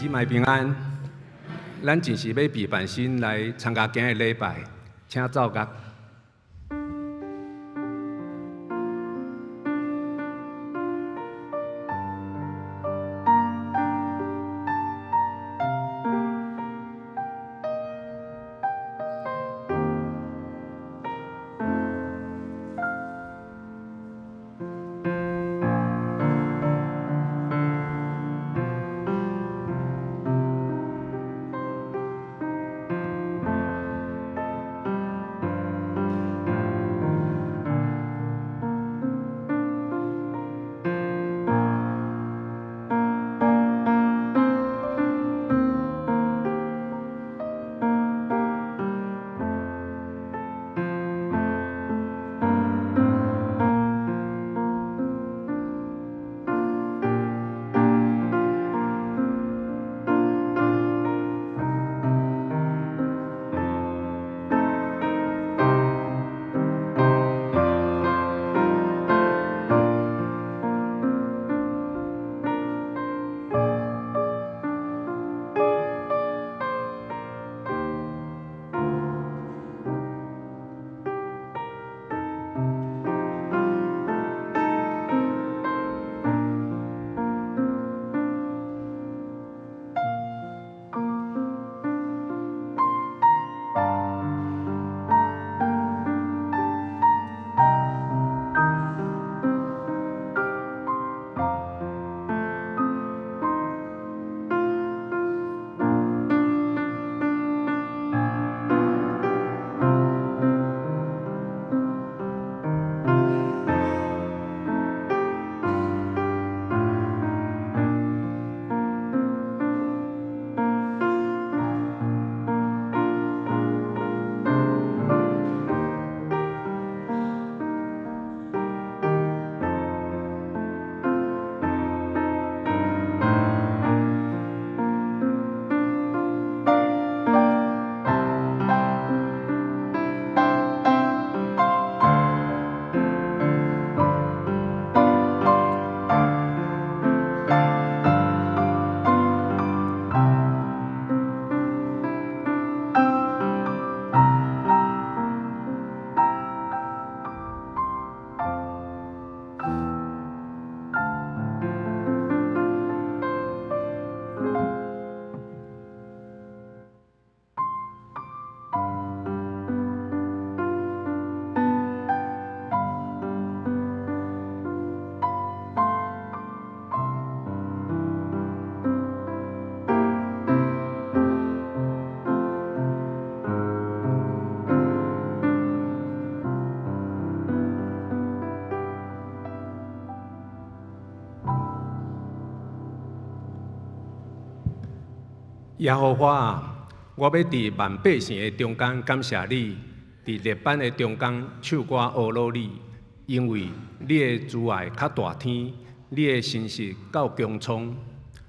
日买平安。咱真是要备办心来参加今日礼拜，请奏乐。耶和华啊，我要伫万百姓的中间感谢你，伫列班的中间唱歌懊恼你，因为你的慈爱较大天，你的信实够强壮。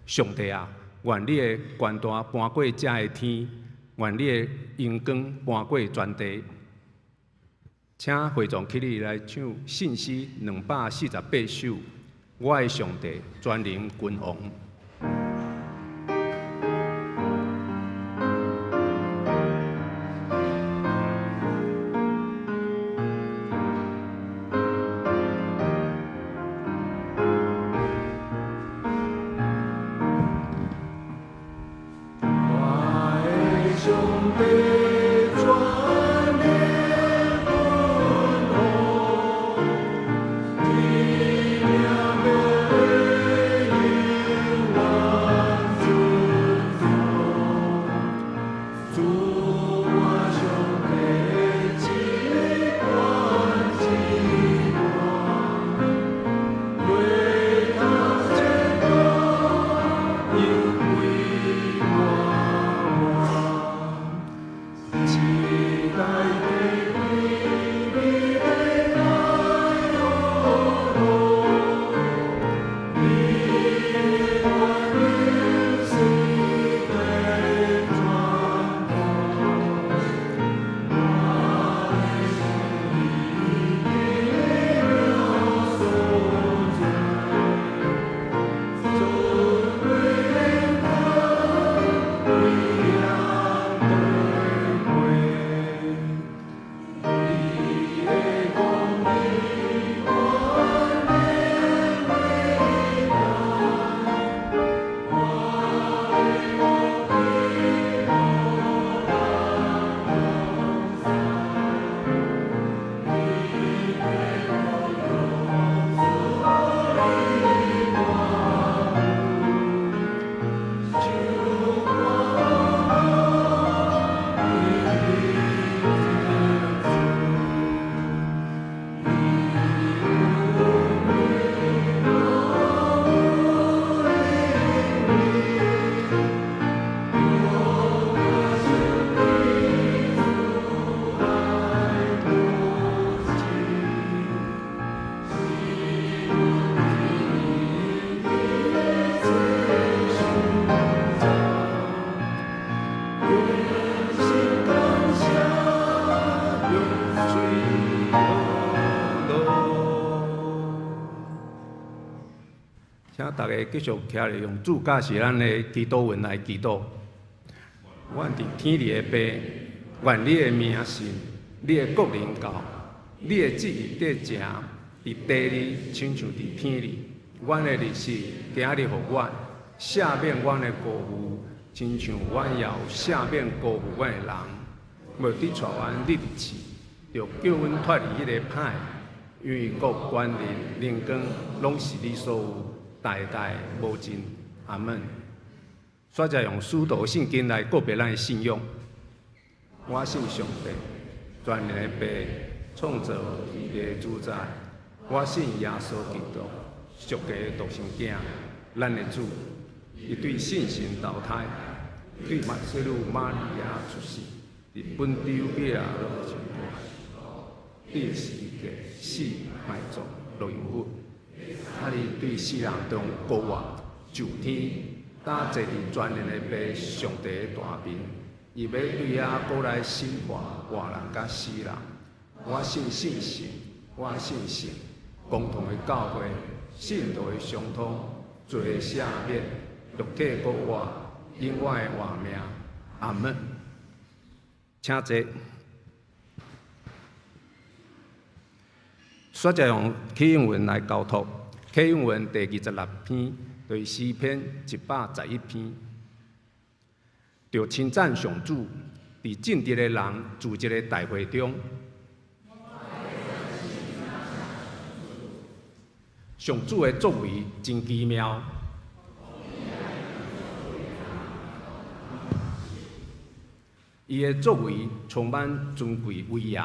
上帝啊，愿你的权大搬过这的天，愿你的荣光搬过全地。请会众起立来唱信诗248首，我的上帝全能君王。你大家继续徛咧用主教是咱的祈祷文来祈祷。阮伫天里的爸，愿你的名神，你的国临到，你的旨意得成，伫地里亲像伫天里。阮的日时，今日互阮赦免阮的过负，亲像阮也有赦免过负阮的人。袂伫带阮入去，就叫阮脱离迄个歹，因为国权力、荣光，拢是你所有，代代无尽。阿门。煞才用使徒圣经来告别咱的信仰。我信上帝，全能的爸，创造宇宙的主宰。我信耶稣基督，属家的独生囝，咱的主。伊对圣神投胎，对马西鲁玛利亚出世，伫本州比亚落成对世界死埋葬落阴府。对世人中高活就天，打坐伫全能的爸上帝的大面，伊要对过来审判活人甲死人。我信圣神，我信神，共同的教会，信徒的相通，罪的赦免，肉体国活，永远的活命。阿门。请坐。煞才用启应文来交托。启应文第26篇，对诗篇111篇，就称赞上主，伫正直的人住一个大会中。上主的作为真奇妙，伊的作为充满尊贵威严。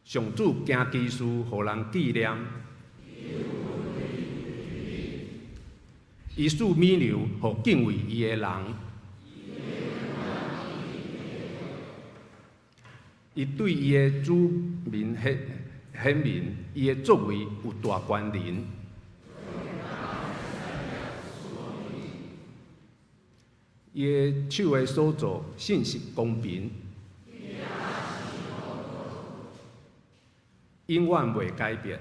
上主行奇事，互人纪念。伊赐美流，互敬畏伊的人。伊对伊的子民显明，伊的作为有大权能。伊的手的所做，信实公平。永远袂改变。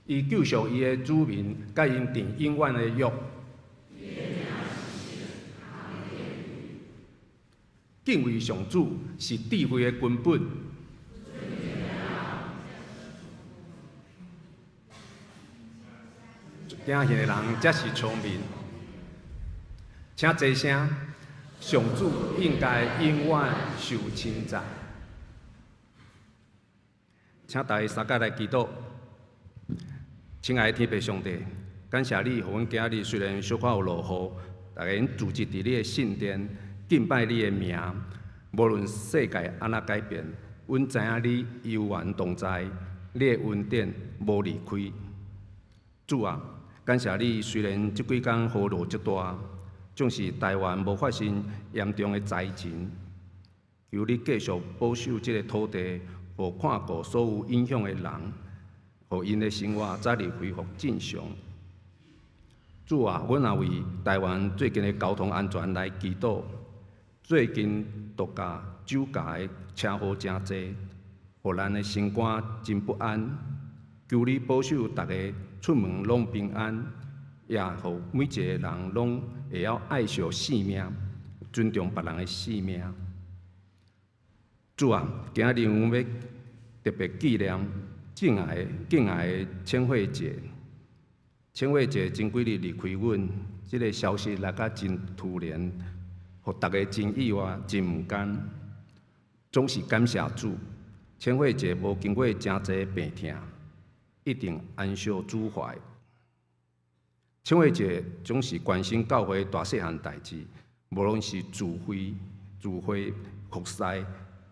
伊救赎伊的子民，甲因定永远的约。敬畏上主是智慧的根本。敬信的人才是聪明。请坐声。上主应该永远受称赞。请大家三脚来祈祷。亲爱的天父上帝，感谢你，互阮今日虽然小可有落雨，大家聚集伫你的圣殿，敬拜你的名。无论世界安怎改变，阮知影你悠然同在，你的恩典无离开。主啊，感谢你，虽然即几工雨落遮大。总是台湾无发生严重的灾情，求你继续保守这个土地，互看顾所有影响的人，互因的生活早日恢复正常。主啊，阮也为台湾最近的交通安全来祈祷。最近度假、酒驾的车祸真多，互咱的心肝真不安。求你保守大家出门拢平安。也互每一个人拢会晓爱惜生命，尊重别人的生命。主啊，今日阮要特别纪念敬爱的千惠节。千惠节前几日离开阮，这个消息来甲真突然，互大家真意外、真毋甘。总是感谢主，千惠节无经过真济病痛，一定安息主怀。千惠节总是关心教会大细项代志，无论是聚会、服侍，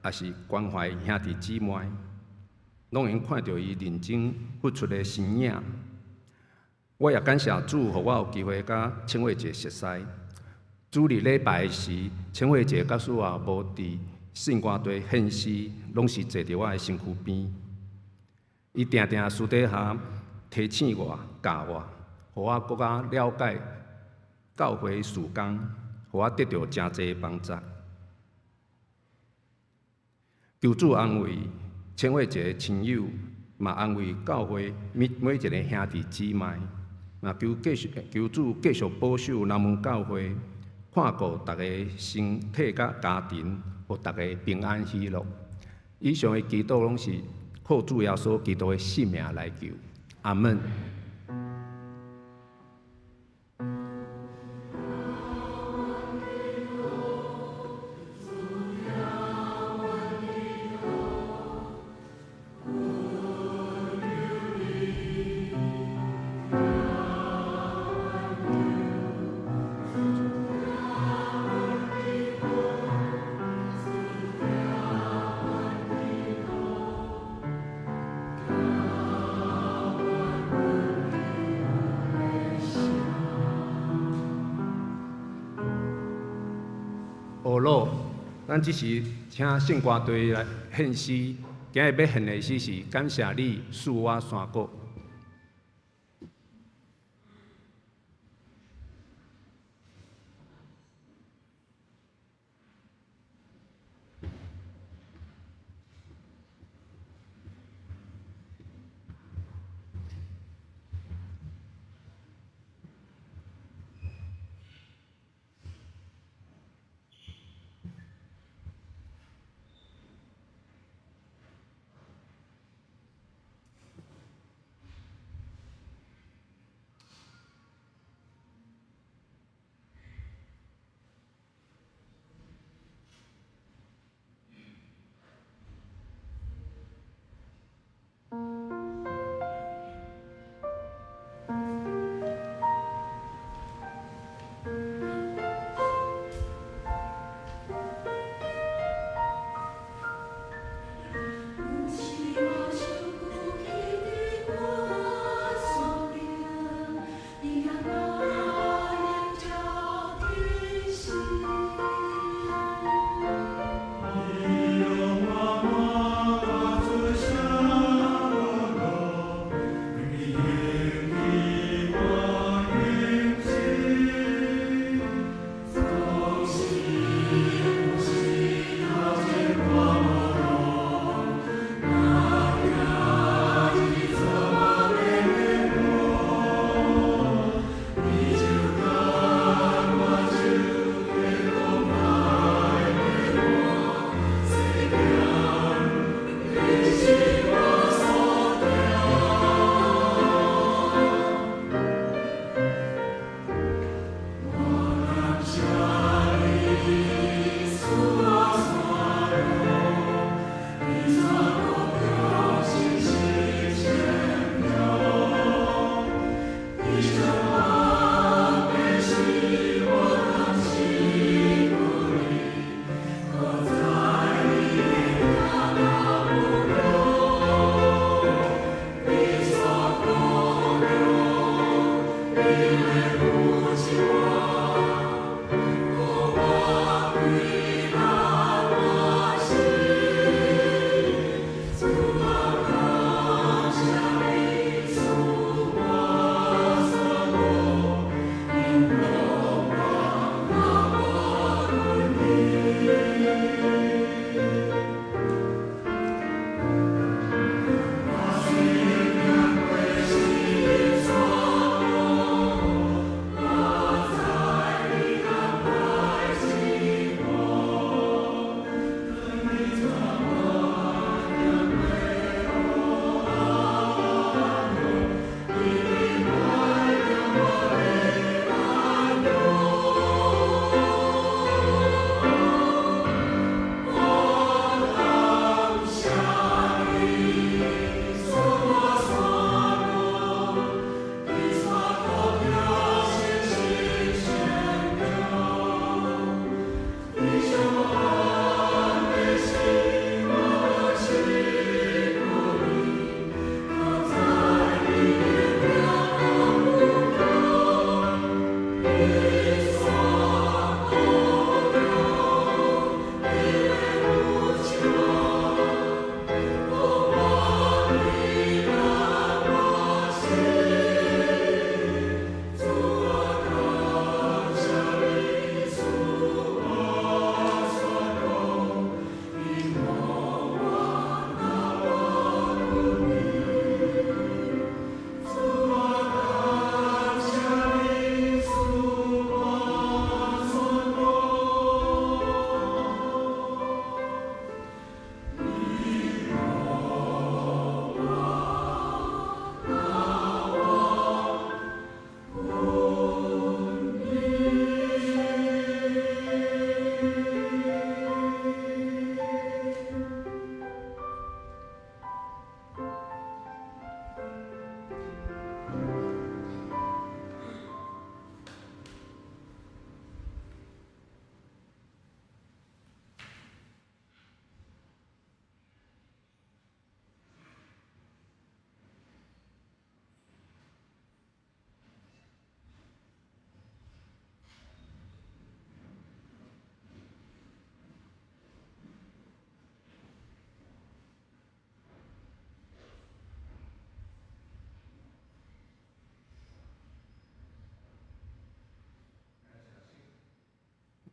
还是关怀兄弟姊妹，拢能看到伊认真付出的身影。我也感谢主，互我有机会甲千惠节熟悉。主日礼拜时，千惠节教师也无伫圣歌队献诗，拢是坐伫我的身躯边。伊定定私底下提醒我、教我。互我更加了解教会事工，互我得到真济帮助。求主安慰千惠一个亲友，嘛安慰教会每一个兄弟姊妹，嘛求主继续保守南门教会，看顾大家身体甲家庭，互大家平安喜乐。以上的祈祷拢是靠主耶稣基督的性命来求，阿门。学老，咱即时请圣歌队来献诗。今日要献的诗是感谢你赐我山谷。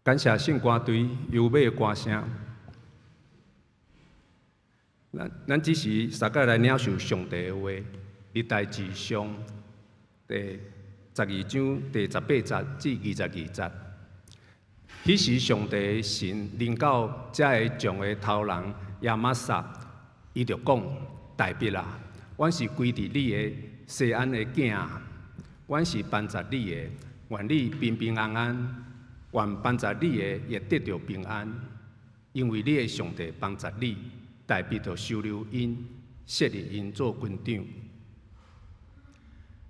感谢圣歌队优美的歌声。咱只是三个来领受上帝的话，历代志上第12章第18节至22节。彼时上帝的神临到才会将的头人亚玛撒，伊就讲：大必啊，阮是归伫你的西安的囝啊，阮是帮助你的，愿你平平安安，愿帮助你的也得到平安，因为你的上帝帮助你。大必就收留因，设立因做军长。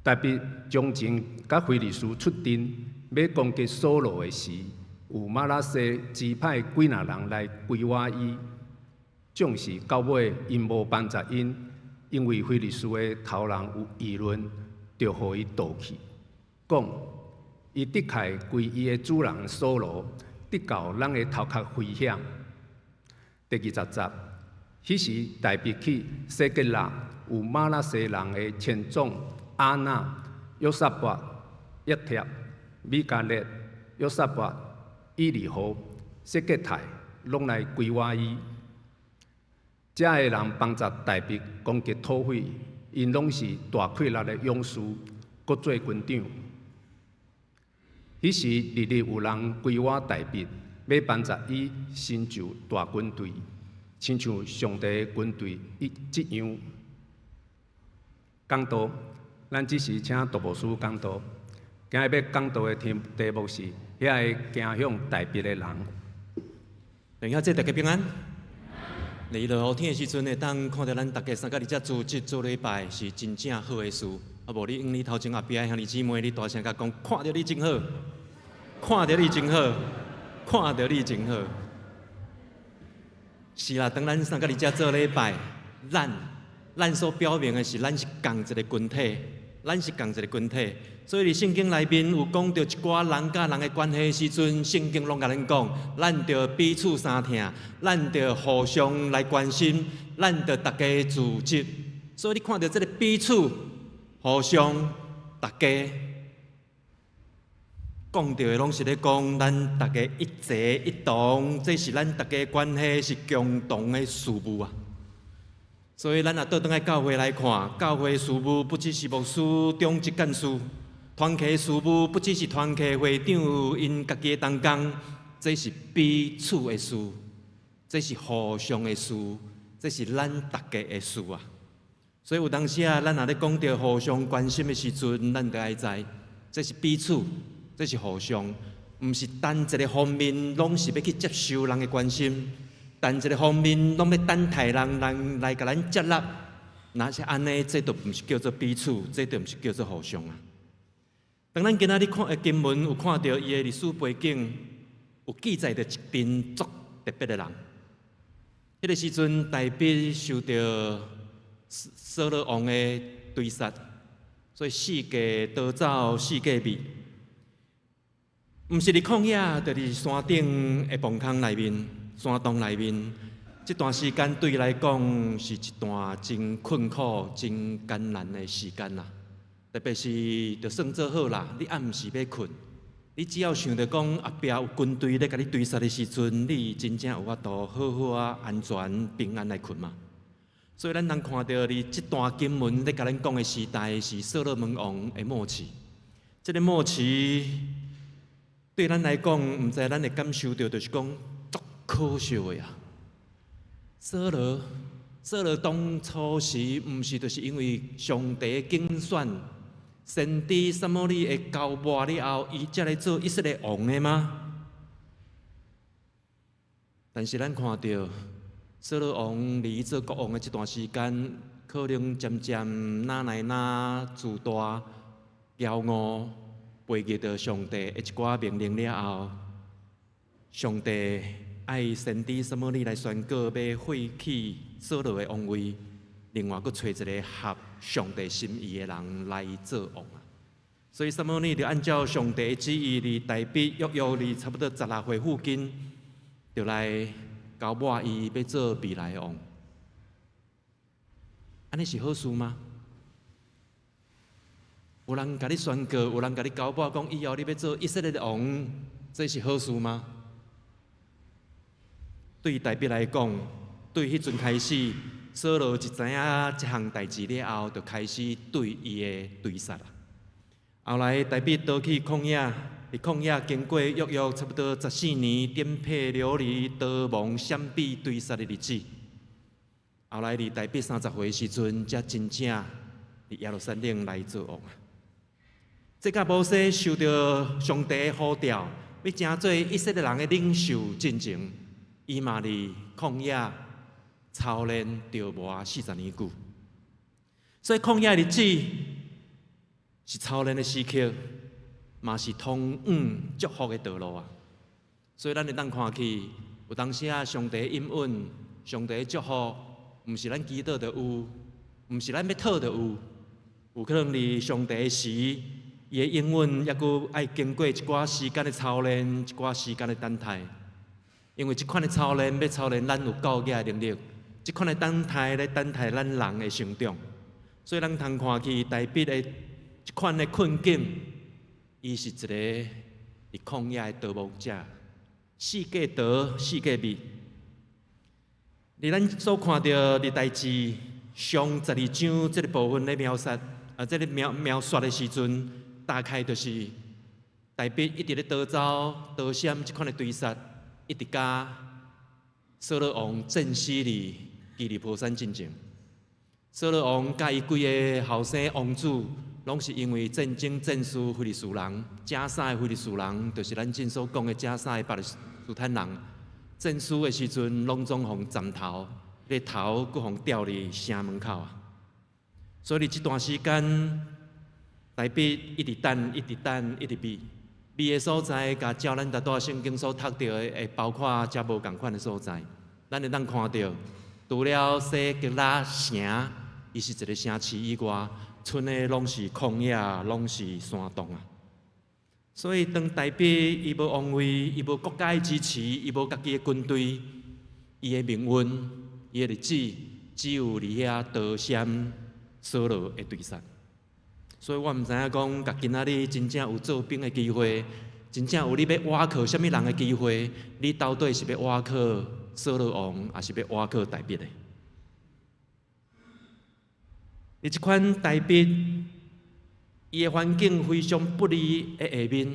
大必将前甲非利士出阵，要攻击扫罗的时，有马拉西支派几若人来规划伊，总是到尾因无帮助因，因为非利士的头人有议论，就互伊倒去，讲伊的确归伊的主人扫罗，得到咱的头壳危险。第20节。迄时，大必去西吉拉，有马拉西人的前总阿那、约撒伯、约帖、米迦勒、约撒伯、以利户、西吉泰，拢来规划伊。这个人帮助大必攻击土匪，因拢是大气力的勇士，搁做军长。迄时，日日有人规划大必，要帮助伊成就大军队。亲像上帝的军队这样讲道，咱只是请杜牧师讲道。今日要讲道的题目是：遐个行向大必的人。等一下，这大家平安。嚟落雨天的时阵呢，当看到咱大家3个日组织做礼拜是真正好的事。啊，无你头前后壁兄弟姊妹，你大声甲讲，看到你真好，看到你真好，看到你真好。是啦，当咱3个日做礼拜，咱所表明的是，咱是共一个群体，咱是共一个群体。所以伫圣经内面有讲到一寡人甲人的关系的时阵，圣经拢甲咱讲，咱着彼此相疼，咱着互相来关心，咱着大家组织。所以你看到这个彼此互相大家。讲到的拢是咧讲，咱大家一齐一同，这是咱大家关系是共同的事务啊。所以咱也倒转来教会来看，教会事务不只是牧师、中职干事，团契事务不只是团契会长因家己的同工，这是彼此的事，这是互相的事，这是咱大家的事啊。所以有当时啊，咱若咧讲到互相关心的时阵，咱就爱知，这是彼此。这是互相，毋是单一个方面，拢是要去接受人的关心；单一个方面，拢要等待人来甲咱接纳。那是安尼，这都毋是叫做彼此，这都毋是叫做互相啊。当咱今仔日看的经文有看到伊的历史背景，有记载着一群足特别的人。迄个时阵，大必受到扫罗王的追杀，所以四界逃走，四界灭。毋是伫旷野，就是山顶的棚空内面、山洞内面。这段时间对伊来讲是一段真困苦、真艰难的时间啦。特别是就算做好啦，你暗时要困，你只要想着讲后壁有军队咧甲你追杀的时阵，你真正有法度好好啊、安全、平安来困嘛。所以咱能看到伫这段经文咧甲咱讲的时代是所罗门王的末期。这个末期。对咱来讲，毋知咱会感受到，就是讲足可惜的啊。扫罗当初时，毋是就是因为上帝竞选先知撒母耳会交抹了后，伊才来做以色列王的吗？但是咱看到扫罗王离做国王的这段时间，可能渐渐哪来哪自大、骄傲。背逆着上帝的一寡命令了后，上帝爱先知撒母耳来宣告要废弃扫罗的王位，另外佫找一个合上帝心意的人来做王啊。所以撒母耳就按照上帝的旨意，伫大必约差不多16岁附近，就来交抹伊要做未来的王。安尼是好事吗？有人甲你宣告，有人甲你交抹，讲以后你要做以色列的王，这是好事吗？对大笔来讲，对迄阵开始，扫罗一知影这项代志了后，就开始对伊的追杀啦。后来大笔倒去旷野，伫旷野经过约差不多14年颠沛流离、逃亡闪避追杀的日子。后来伫大笔30岁时阵，才真正伫耶路撒冷来做王啊。这甲摩西受到上帝的呼召，要成做以色列人的领袖进前，伊嘛伫旷野操练着磨40年久。所以旷野日子是操练的时刻，嘛是通往祝福的道路啊。所以咱会当看去，有当时啊，上帝的应允、上帝的祝福，毋是咱祈祷就有，毋是咱要讨就有，有可能伫上帝的时。伊的应允，抑阁爱经过一寡时间的操练，一寡时间的等待。因为即款的操练，要操练咱有教育的能力；即款的等待，咧等待咱人的成长。所以咱通看去大笔的即款的困境，伊是一个伫旷野的逃亡者，四界逃，四界觅。伫咱所看到的代志上12章这个部分咧描述，这个描述的时阵。大概就是大笔一直咧逃走、逃闪即款的追杀，一直甲扫罗王震死伫基利波山进前。扫罗王甲伊几个后生王子，拢是因为战争战输非利士人，加沙的非利士人，就是咱正所讲的加沙的巴勒斯坦人。战输的时阵，拢总互斩头，个头佫互吊伫城门口啊。所以这段时间。大笔一直等，一直等，一直避的所在，甲照咱大多圣经所读到的，会包括遮无共款的所在。咱会当看到，除了西吉拉城，伊是一个城市以外，剩的拢是旷野，拢是山洞啊。所以当大笔伊无王位，伊无国家的支持，伊无家己的军队，伊的命运，伊的日子，只有伫遐逃闪扫罗的追杀。所以我毋知影讲，甲今仔日真正有做兵的机会，真正有你要倚靠什么人的机会，你到底是要倚靠扫罗王，还是要倚靠大笔的？你即款大笔，伊的环境非常不利的下面，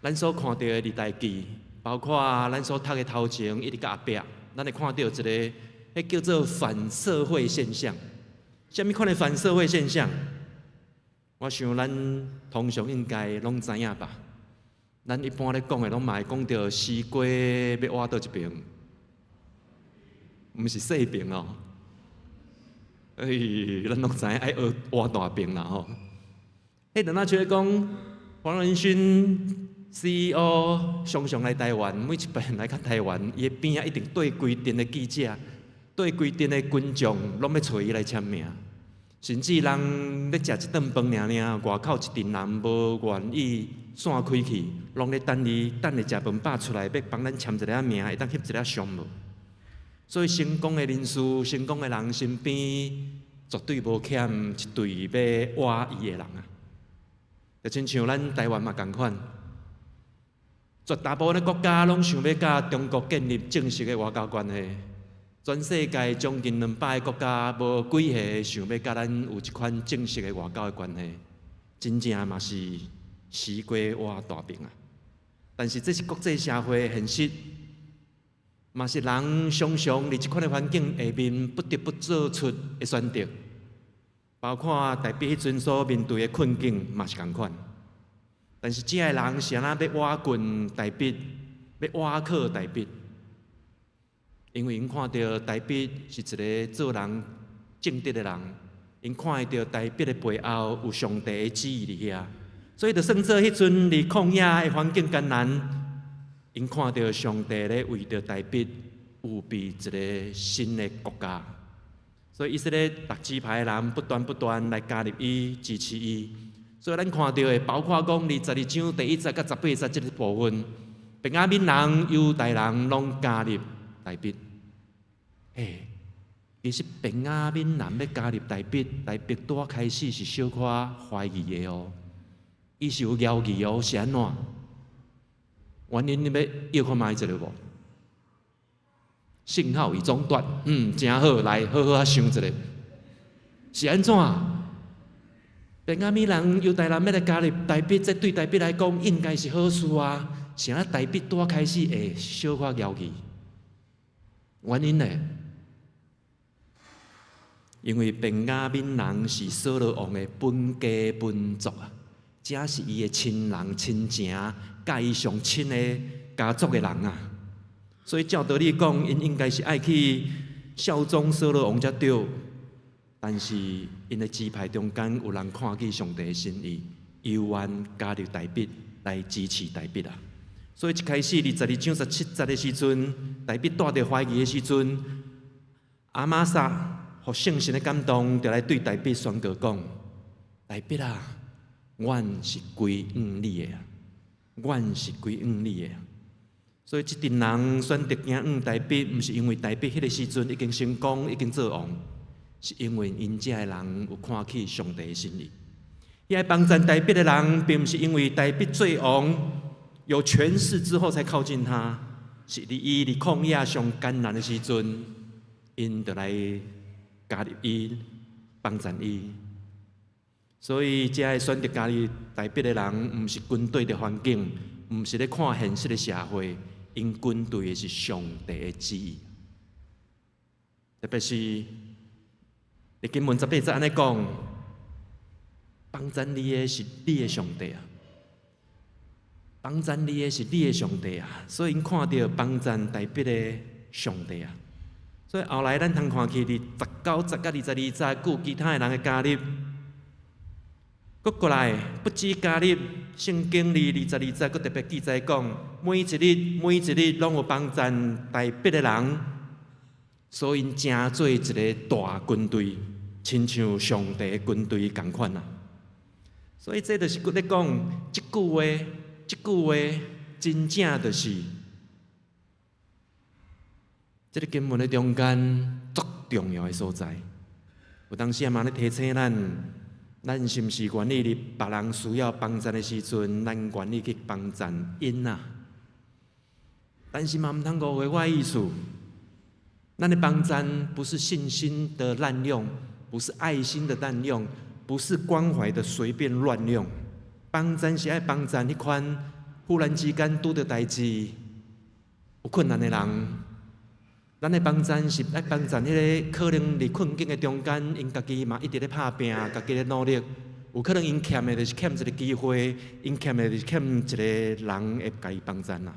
咱所看到的历代记，包括咱所读的头前一直到后壁，咱会看到一个，迄叫做反社会现象。什么款的反社会现象？我想咱通常应该拢知影吧。咱一般咧讲的，拢嘛会讲到西瓜要挖倒一边，毋是细边哦。咱拢知影爱挖大边啦吼。迄阵仔像讲黄仁勋 CEO 常常来台湾，每一遍来到台湾，伊的边仔一定对规定的记者。对规定的群众，拢要找伊来签名，甚至人咧食一顿饭外口一群人无愿意散开去，拢咧等伊等下食饭饱出来，要帮咱签一个名，会当翕一个相无。所以成功的人士、成功的人身边，绝对无欠一队要挖伊的人啊！就亲像咱台湾嘛共款，绝大部分的国家拢想要甲中国建立正式的外交关系。全世界将近200个国家，无几个想要甲咱有一款正式的外交的关系，真正嘛是西瓜挖大饼啊！但是这是国际社会的现实，嘛是人常常伫这款的环境下面不得不做出的选择，包括大笔迄阵所面对的困境嘛是同款。但是这个人是安怎要挖滚大笔，要挖靠大笔？因为因看到大笔是一个做人正直的人，因看到大笔的背后有上帝的旨意伫遐，所以就算做迄阵伫旷野的环境艰难，因看到上帝咧为着大笔预备一个新的国家，所以以色列6支派的人不断来加入伊，支持伊。所以咱看到的，包括讲22章第1节到18节这个部分，便雅悯人、犹大人拢加入大笔。其实便雅悯人要加入大笔，大笔拄开始是小可怀疑的哦，伊是有犹豫哦，是安怎？原因你要看卖一个无？幸好伊总断，真好，来好好啊想一下，是安怎？便雅悯人犹太人要来加入台北，这对台北来讲应该是好事啊。啥台北拄开始会小可摇去？原因呢？因为便雅悯人是扫罗王的本家本族啊，这是伊的亲人亲情，甲伊上亲的家族的人啊。所以照道理讲，因应该是爱去效忠扫罗王才对。但是因的支派中间有人看见上帝的心意，犹愿加入台北来支持台北啊。所以一开始22章17节的时阵，台北带着怀疑的时阵，阿玛撒互圣神的感动，就来对台北宣告讲：台北啊，阮是归向你的啊，阮是归向你的啊。所以这群人选择行向台北，毋是因为台北迄个时阵已经成功，已经做王。是因为因遮的人有看起上帝的心意，遐帮赞台北的人，并不是因为台北做王有权势之后才靠近他，是伊伫旷野上艰难的时阵，因就来加入伊，帮赞伊。所以遮个选择加入台北的人，毋是军队的环境，毋是咧看现实的社会，因军队的是上帝的旨意，特别是。你经文18节安尼讲，帮赞你的是你的上帝啊，帮赞你的是你的上帝啊，所以因看到帮赞台北的上帝啊，所以后来咱通看去伫19节甲22节，有其他的人的加入，搁过来不止加入，圣经里22节搁特别记载讲，每一日拢有帮赞台北的人，所以因成做一个大军队。亲像上帝的军队同款啊，所以这就是咧讲，这句话真正就是这个经文的中间足重要的所在。有当时也嘛咧提醒咱是毋是愿意伫别人需要帮助的时阵，咱愿意去帮赞因啊？但是嘛毋通误会我的意思，咱的帮赞不是信心的滥用。不是爱心的滥用，不是关怀的随便乱用。帮赞是爱帮赞迄款忽然之间拄着代志有困难的人，咱的帮赞是爱帮赞迄个可能伫困境的中间，因家己嘛一直咧打拼，家己咧努力。有可能因欠的就是欠一个机会，因欠的就是欠一个人会甲伊帮赞啦。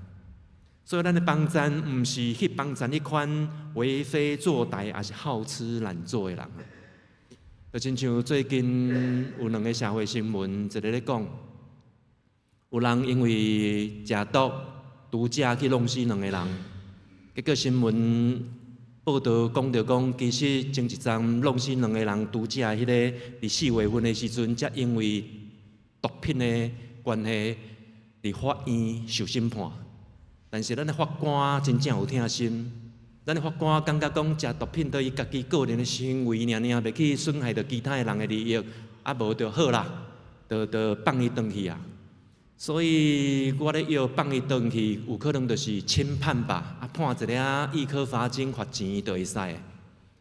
所以咱的帮赞毋是去帮赞迄款为非作歹，也是好吃懒做的人。就亲像最近有两个社会新闻，一个咧讲，有人因为食毒、毒驾去弄死两个人，结果新闻报道讲到讲，其实前一站弄死两个人毒驾迄个，伫4月份的时阵，才因为毒品的关系，伫法院受审判。但是咱的法官真正有疼心。咱的法官感觉讲，食毒品对伊家己个人的行为，袂去损害到其他人的利益，啊无就好啦，就放伊转去啊。所以我咧要放伊转去，有可能就是轻判吧，啊判一个易科罚金、罚钱就会使。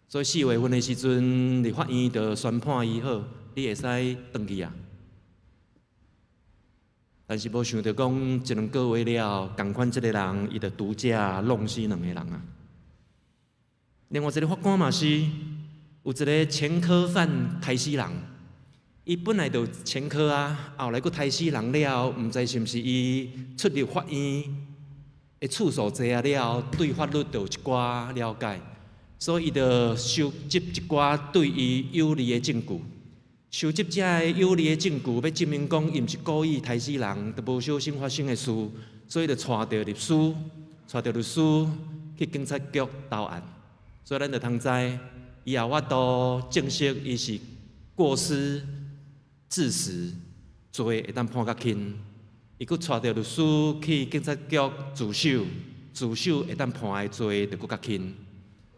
所以4月份的时阵，伫法院就宣判伊好，你会使转去啊。但是无想到讲1、2个月了，共款这个人，伊就毒驾弄死2个人啊。另外一个法官嘛是有一个前科犯杀死人，伊本来就前科啊，后来佫杀死人了，毋知是毋是伊出入法院的次数多啊了，对法律就有一寡了解，所以伊就收集一寡对伊有利的证据。收集这个有利的证据，要证明讲伊毋是故意杀死人，就无小心发生的事，所以就带着律师去警察局投案。所以咱就通知，以后我都证实伊是过失致死罪，会当判较轻。伊佫带着律师去警察局自首会当判的罪就佫较轻。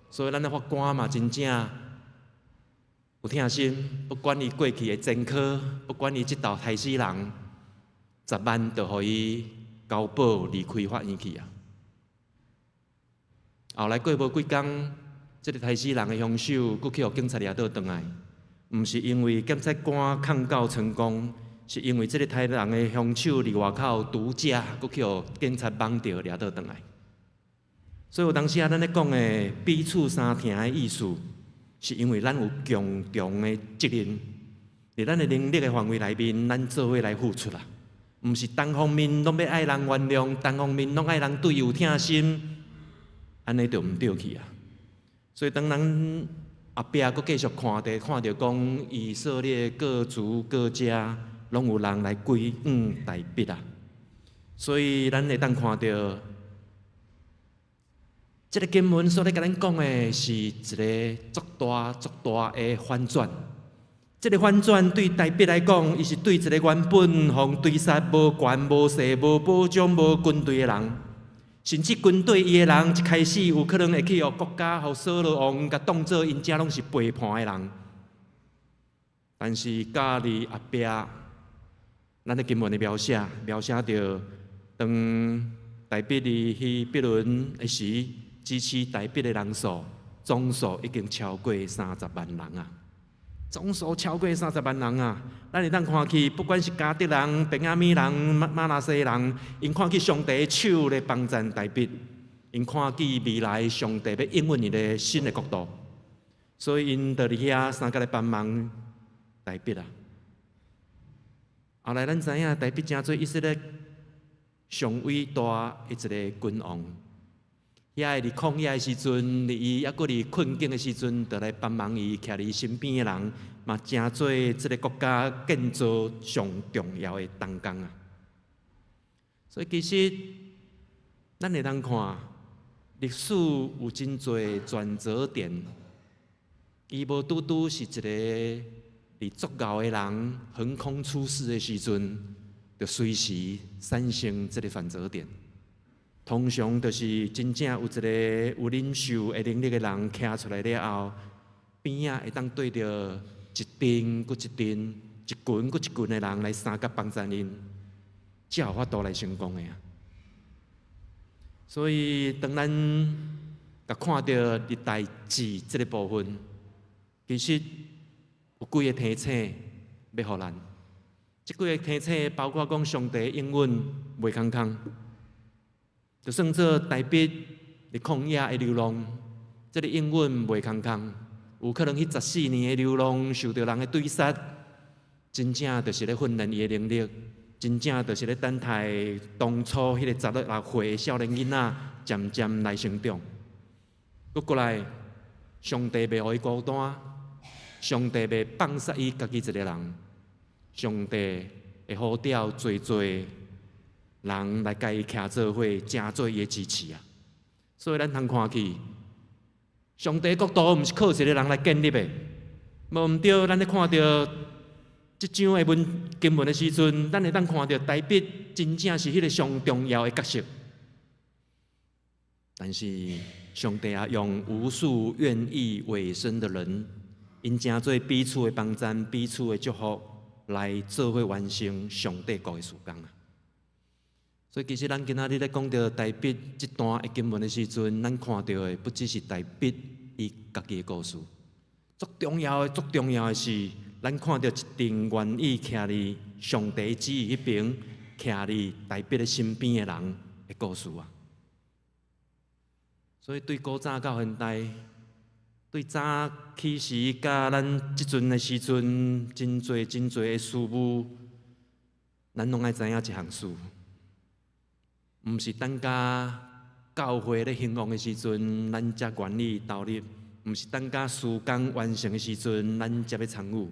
所以咱的法官嘛，真正有疼心，不管伊过去的前科，不管伊即道杀死人，10万就互伊交保离开法院去啊。后来过无几工，即个台死人的凶手，佫去互警察抓倒转来，毋是因为检察官抗告成功，是因为即个台人的凶手伫外口毒驾，佫去互警察绑着抓倒转来。所以有当时咱咧讲的彼此相听的意思，是因为咱有共同的责任，伫咱的能力的范围内面，咱做伙来付出啦。毋是单方面拢要爱人原谅，单方面拢爱人对伊有疼心，安尼就毋对去啊。所以当咱后壁佫继续看到讲以色列各族各家拢有人来归台北啊，所以咱会当看到，这个经文所咧甲咱讲的是一个足大的反转。这个反转对台北来讲，伊是对一个原本互对杀无权、无势、无保障、无军队的人，甚至军队伊的人一开始有可能会去互国家、互扫罗王，甲当作因遮拢是背叛的人。但是甲伫后壁，咱的经文的描写着，当台北伫希伯伦的时，支持台北的人数总数已经超过30万人啊！总数超过30万人啊！咱会当看去，不管是加德人、便雅悯人、马拿西人，因看去上帝的手咧帮助台北，因看见未来上帝要应允伊的新的国度，所以因就伫遐三个来帮忙台北啊。后来咱知影台北真做以色列上伟大的一个君王。遐伫旷野的时阵，伊抑佫伫困境的时阵，就来帮忙伊徛伫身边的人，嘛真做即个国家建造上重要的同工啊。所以其实咱会当看历史有真侪转折点，伊无拄拄是一个伫作恶的人横空出世的时阵，就随时产生即个转折点。通常就是真正有一个有领袖的能力的人徛出来了后，边仔会当对着一阵搁一阵、一群搁一群的人来相甲帮助因，才有法度来成功的啊。所以当咱甲看到历代志这个部分，其实有几个提醒要互咱。这几个提醒包括讲上帝应允袂空空。就算做台北伫旷野的流浪，这个应允袂空空，有可能迄14年的流浪受到人的对杀，真正就是咧训练伊的能力，真正就是咧等待当初迄个16岁的少年囡仔渐渐来成长。过来，上帝袂互伊孤单，上帝袂放杀伊家己一个人，上帝会呼召侪人来甲伊徛做伙，正做伊的支持啊！所以咱通看去，上帝国度毋是靠一个人来建立的，无毋对。咱咧看到即张的经文的时阵，咱会当看到台北真正是迄个上重要的角色。但是上帝也用无数愿意委身的人，因正做彼此的帮助、彼此的祝福，来做伙完成上帝国的事工啊！所以其实咱今仔日咧讲到台北这段的经文的时阵，咱看到的不只是台北伊家己的故事，最重要的是，咱看到一群愿意徛伫上帝旨意迄边，徛伫台北的身边的人的故事啊。所以对古早到现代，对早起时甲咱即阵的时阵，真侪的事物，咱拢爱知影一项事。毋是等甲教会咧兴旺的时阵，咱才愿意投入；毋是等甲事工完成的时阵，咱才要参与。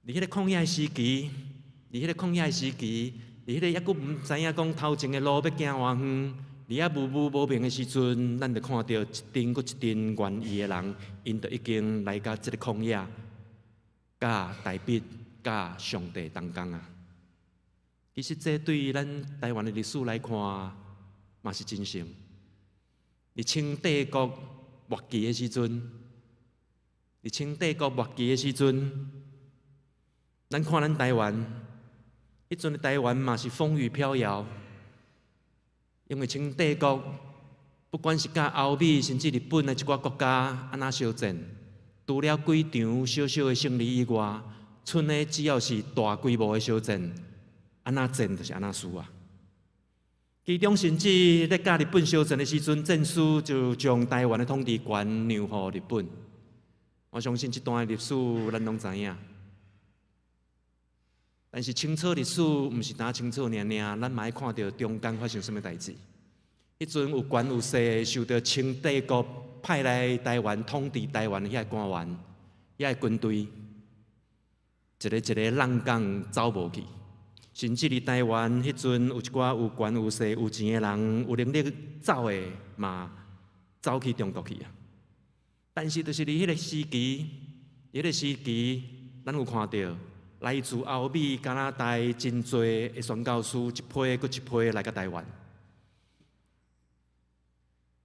伫迄个旷野时期，伫迄个抑佫毋知影讲头前的路要行偌远，伫遐无明的时阵，咱就看到一阵搁一阵愿意的人，因就已经来到即个旷野，甲台北、甲上帝同工啊。其实这对于咱台湾的历史来看，嘛是真实。伫清帝国末期的时阵，咱看咱台湾，迄阵的台湾嘛是风雨飘摇，因为清帝国不管是甲欧美甚至日本的一寡国家安那相战，除了几场小小的胜利以外，剩的只要是大规模的小战，安那战就是安那输啊。其中甚至咧甲日本相战的时阵，战士就将台湾的统治权让予日本。我相信这段历史咱拢知影。但是清楚历史毋是单清楚尔尔，咱嘛爱看到中间发生什么代志。迄阵有权有势受到清帝国派来台湾统治台湾的遐官员、遐军队，一个一个浪港走无去，甚至伫台湾迄阵有一寡有权有势有钱的人，有能力走的嘛走去中国去啊。但是就是伫迄个时期，咱有看到来自欧美、加拿大真侪的宣教师一批又一批来到台湾。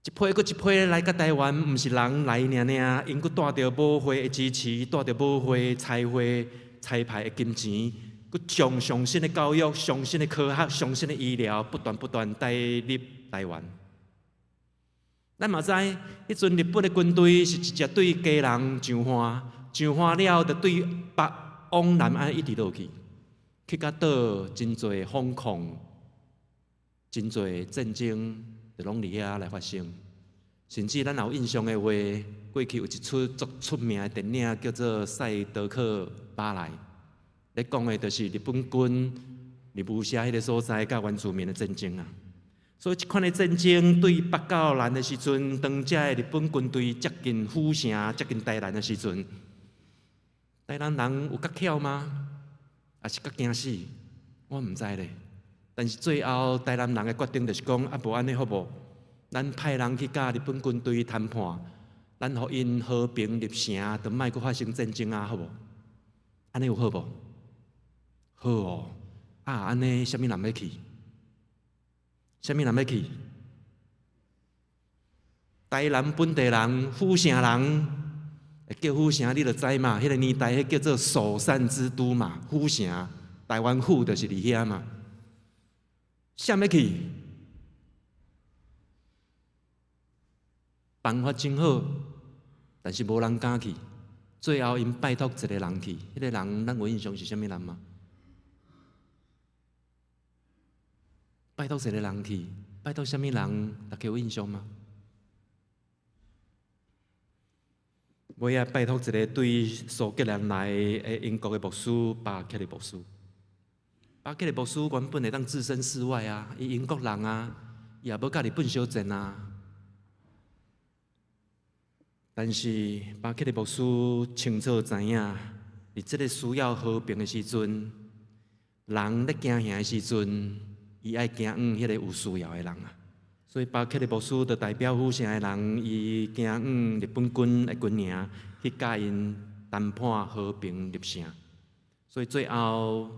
一批又一批来到台湾，毋是人来尔尔，因佫带着母会的支持，带着母会彩排的金钱，佫将上新的教育、上新的科学、上新的医疗，不断带入台湾。咱嘛知，迄阵日本的军队是一只对家人上岸，上岸了，就对北往南安一直落去，去到倒真侪疯狂，真侪战争。就拢伫遐来发生，甚至咱有印象的话，过去有一出足出名的电影叫做《赛德克巴莱》，咧讲的就是日本军入乌社迄个所在甲原住民的战争啊。所以，这款的战争对北到南的时阵，当遮的日本军队接近府城、接近台南的时阵，台南人有较巧吗？还是较惊死？我毋知咧。但是最后，台南人的决定就是讲，无安尼好无？咱派人去甲日本军队谈判，咱互因和平入城，就莫阁发生战争啊，好无？安尼有好无？好哦，安尼啥物人要去？啥物人要去？台南本地人、府城人，叫府城，你就知嘛？迄个年代，迄叫做首善之都嘛，府城，台湾府就是伫遐嘛。谁要去？办法真好，但是无人敢去。最后因拜托一个人去，迄个人咱有印象是啥物人吗？拜托一个人去，拜托啥物人？大家有印象吗？尾仔拜托一个对苏格兰来的英国的牧师巴克利牧师。巴克利牧师原本会当置身事外啊，伊英国人啊，伊也无甲日本相战啊。但是巴克利牧师清楚知影，伫即个需要和平的时阵，人咧惊吓的时阵，伊爱惊迄个有需要的人啊。所以巴克利牧师就代表府城的人，伊惊日本军的军营去甲因谈判和平入城。所以最后。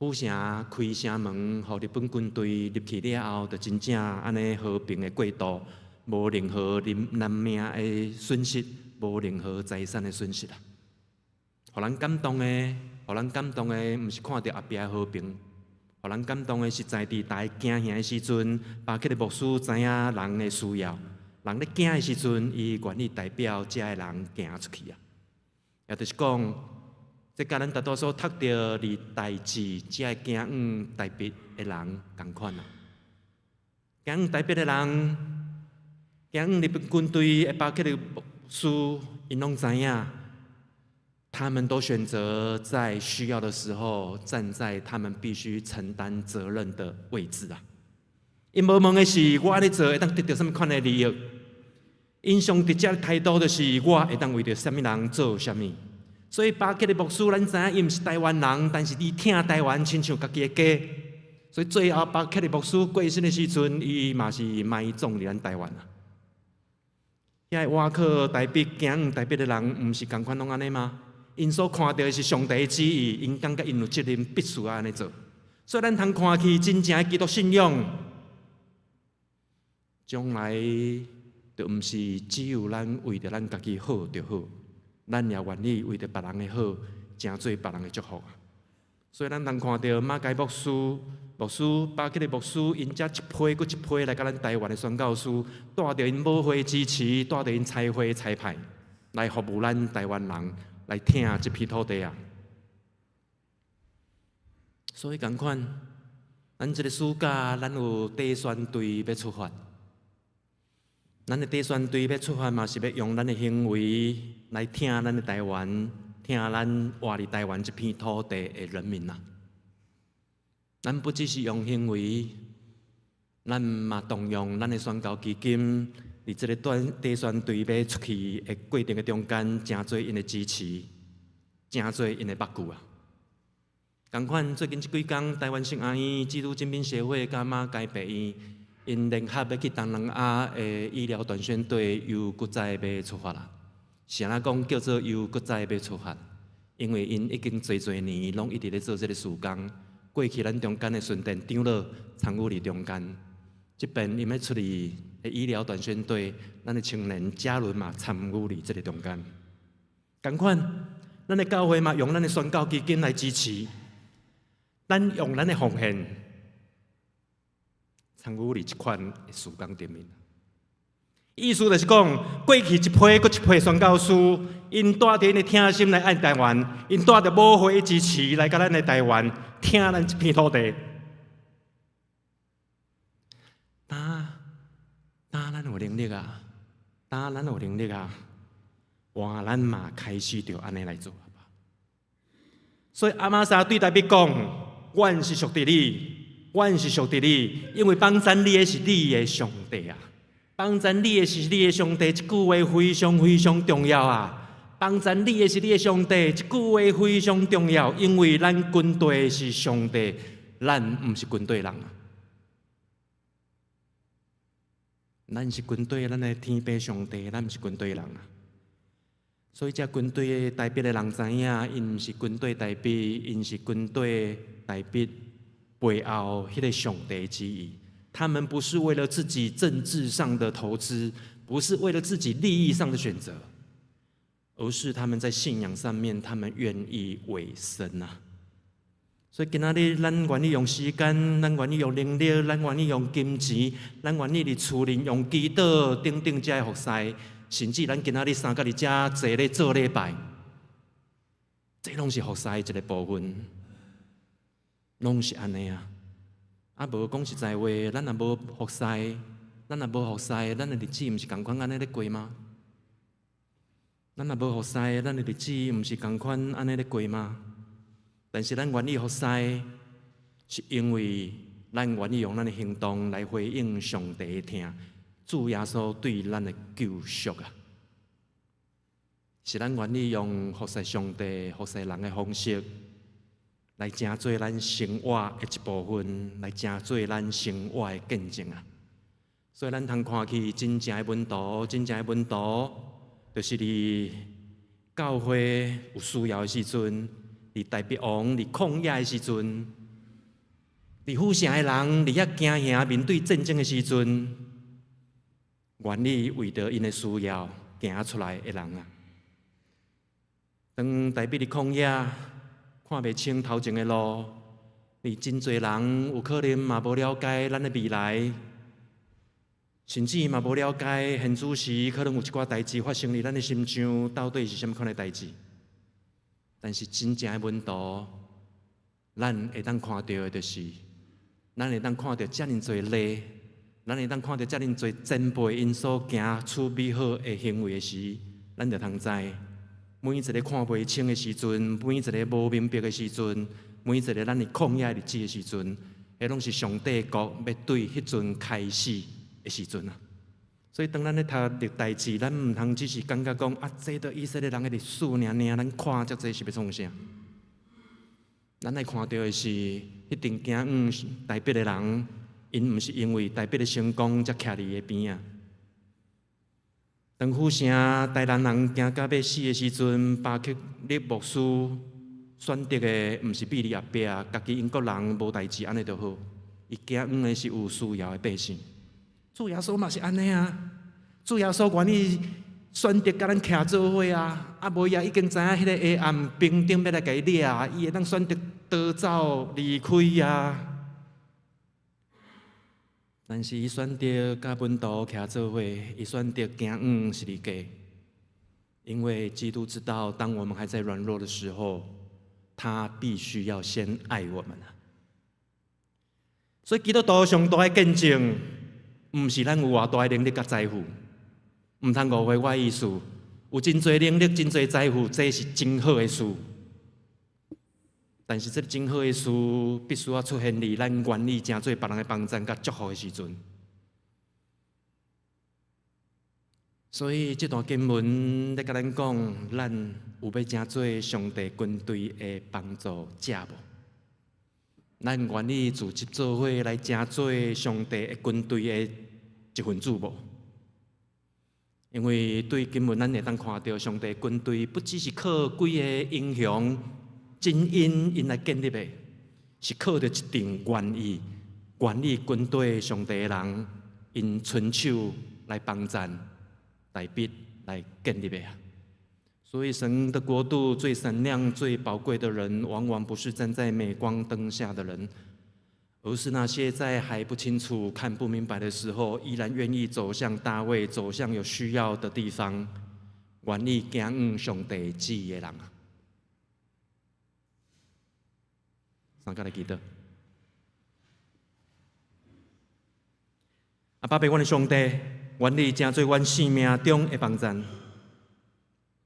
府城开城门，互日本军队入去了后，就真正安尼和平的过渡，无任何人命的损失，无任何财产的损失啊！互人感动的，毋是看到后壁的和平，互人感动的是在伫大家惊吓的时阵，巴克利牧师知影人的需要，人咧惊的时阵，伊愿意代表遮的人行出去啊！也就是讲。这甲咱大多数读到伫代志，只系惊台北的人同款啊。惊台北的人，惊日本军队的巴克利牧师，因拢知影，他们都选择在需要的时候站在他们必须承担责任的位置啊。因无问的是我安尼做会当得到什么款的利益，因上直接的态度就是我会当为着什么人做什么。所以巴克利牧师，咱知影伊毋是台湾人，但是伊疼台湾，亲像家己的家。所以最后巴克利牧师过身的时阵，伊嘛是埋葬伫咱台湾啊。遐外口台北行台北的人，毋是共款拢安尼吗？因所看到的是上帝的旨意，因感觉因有责任，必须安尼做。所以咱通看去真正的基督信仰，将来就毋是只有咱为着咱家己好就好。咱也愿意为着别人的好，成做别人的祝福啊！所以咱通看到马偕牧师，牧师，巴克的牧师，因遮一批搁一批来甲咱台湾的宣教师，带着因母会支持，带着因彩会彩派，来服务咱台湾人，来听这片土地啊。所以同款，咱这个暑假，咱有第选队要出发。咱的第选队要出发嘛，是要用咱的行为来听咱的台湾，听咱活伫台湾这片土地的人民啊。咱不只是用行为，咱嘛动用咱的宣教基金，伫这个第选队要出去的过程的中间，真侪因的支持，真侪因的目顾啊。同款，最近这几天，台湾圣阿姨基督精兵协会甲马街病院，因联合要去东南亚的医疗团宣队又搁再要出发啦。是安怎讲叫做又搁再要出发？因为因已经侪年拢一直咧做这个事工。过去咱中间的顺电长老参与伫中间，即边因要出去的医疗团宣队，咱的青年嘉伦嘛参与伫这个中间。同款，咱的教会嘛用咱的宣教基金来支持，咱用咱的奉献参与伫这款的事工顶面。意思就是讲，过去一批搁一批宣教师，因带着因的听心来爱台湾，因带着母会支持来甲咱的台湾，听咱这片土地。咱有能力啊，咱有能力啊，换咱嘛开始就安尼来做吧。所以阿玛莎对台北讲：“阮是属地你，阮是属地你，因为帮咱你的是你的上帝啊。”帮咱你的是你的上帝，这句话非常非常重要啊！帮咱你的是你的上帝，这句话非常重要，因为咱军队是上帝，咱不是军队人啊。咱是军队，咱的天父上帝，咱不是军队人啊。所以，这军队代表的人知影，因不是军队代表，因是军队代表背后迄个上帝之意。他们不是为了自己政治上的投资，不是为了自己利益上的选择，而是他们在信仰上面，他们愿意委身啊。所以今仔日，咱愿意用时间，咱愿意用能力，咱愿意用金钱，咱愿意伫厝里用祈祷等等这服侍，甚至咱今仔日三个伫遮坐咧做礼拜，这拢是服侍一个部分，拢是安尼啊。啊，无讲实在话，咱若无服侍，咱的日子毋是共款安尼咧过吗？咱若无服侍，咱的日子毋是共款安尼咧过吗？但是咱愿意服侍，是因为咱愿意用咱的行动来回应上帝的听，主耶稣对咱的救赎啊！是咱愿意用服侍上帝、服侍人的方式。来成做咱生活的一部分，来成做咱生活的见证啊！所以咱通看去真正的门徒，就是伫教会有需要的时阵，伫大逼王、伫旷野的时阵，伫府城的人伫遐惊吓面对战争的时阵，愿意为着因的需要行出来的人啊！当大逼伫旷野。看袂清头前的路，你真侪人有可能嘛无了解咱的未来，甚至嘛无了解现主时可能有一寡代志发生伫咱的心上，到底是什么款的代志？但是真正的门徒，咱会当看到的就是，咱会当看到遮尔侪例，咱会当看到遮尔侪前辈因所行出美好的行为的时，咱就通知。每一个看袂清的时阵，每一个无明白的时阵，每一个咱的旷野日子的时阵，迄拢是上帝国要对迄阵开始的时阵啊！所以当咱咧读历代志，咱毋通只是感觉讲啊，这都以色列人的历史尔，咱看遮济是要创啥？咱来看到的是，迄定行代表的人，因毋是因为代表的成功才徛伫伊边啊。当府城台南人行到要死的时阵，巴克利牧师选择的毋是比利阿伯，家己英国人无代志安尼就好。伊行的是有需要的百姓。主耶稣嘛是安尼啊，主耶稣愿意选择甲咱徛做伙啊，啊无伊也已经知影迄个黑暗兵丁要来甲伊掠，伊会当选择逃走离开啊。但是伊选择甲本徒徛做伙，伊选择行是离家，因为基督知道，当我们还在软弱的时候，他必须要先爱我们啊。所以基督徒上大的见证，毋是咱有偌大的能力甲财富，毋通误会我的意思。有真侪能力、真侪财富，这是真好的事。但是这真好的事，必须要出现伫咱愿意成做别人的帮衬甲祝福的时阵。所以这段经文咧甲咱讲，咱有要成做上帝军队的帮助者无？咱愿意自己做伙来成做上帝的军队的一份子无？因为对经文咱会当看到，上帝军队不只是靠几个英雄精英因来建立的，是靠着一定愿意军队上帝的人因伸手来帮衬、来逼、来建立的啊。所以神的国度最闪亮、最宝贵的人，往往不是站在镁光灯下的人，而是那些在还不清楚、看不明白的时候，依然愿意走向大卫、走向有需要的地方，愿意行上帝旨意的人啊。上甲来祈祷。啊，爸爸，阮的上帝，愿你成做阮生命中的帮衬，